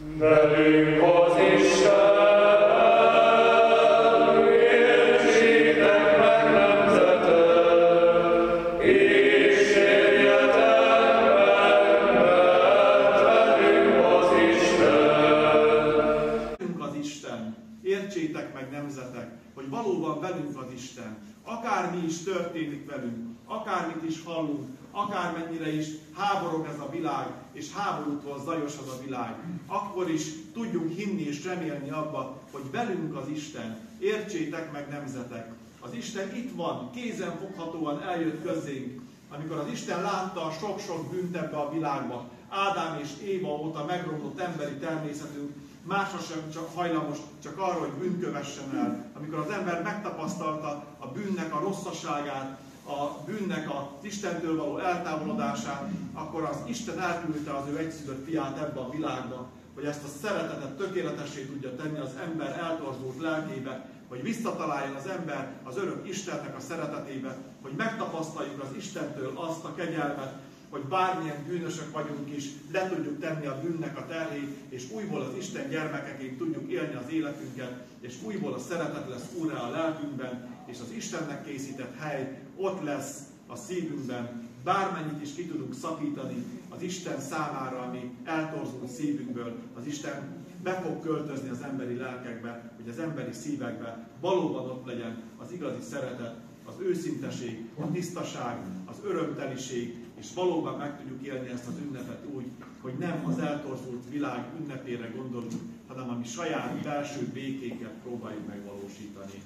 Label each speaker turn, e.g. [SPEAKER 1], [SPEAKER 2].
[SPEAKER 1] Velünk az Isten, értsétek meg nemzetek, és sérjetek meg, mert velünk az Isten.
[SPEAKER 2] Velünk az Isten, értsétek meg nemzetek, hogy valóban velünk az Isten. Akármi is történik velünk, akármit is hallunk, akármennyire is háborog ez a világ, és háborútól zajos az a világ, akkor is tudjunk hinni és remélni abba, hogy velünk az Isten. Értsétek meg nemzetek. Az Isten itt van, kézenfoghatóan eljött közénk. Amikor az Isten látta a sok-sok bűnt ebbe a világba, Ádám és Éva óta megromlott emberi természetünk, másra sem csak hajlamos, csak arra, hogy bűnt kövessen el. Amikor az ember megtapasztalta a bűnnek a rosszaságát, a bűnnek az Istentől való eltávolodását, akkor az Isten elküldte az ő egyszülött fiát ebbe a világba, hogy ezt a szeretetet tökéletessé tudja tenni az ember eltorzult lelkébe, hogy visszataláljon az ember az örök Istennek a szeretetébe, hogy megtapasztaljuk az Istentől azt a kegyelmet, hogy bármilyen bűnösök vagyunk is, le tudjuk tenni a bűnnek a terhét, és újból az Isten gyermekeként tudjuk élni az életünket, és újból a szeretet lesz úrrá a lelkünkben, és az Istennek készített hely ott lesz a szívünkben. Bármennyit is ki tudunk szakítani az Isten számára, ami eltorzult szívünkből, az Isten be fog költözni az emberi lelkekbe, hogy az emberi szívekbe valóban ott legyen az igazi szeretet, az őszinteség, a tisztaság, az örömteliség, és valóban meg tudjuk élni ezt az ünnepet úgy, hogy nem az eltorzult világ ünnepére gondolunk, hanem a mi saját belső békénket próbáljuk megvalósítani.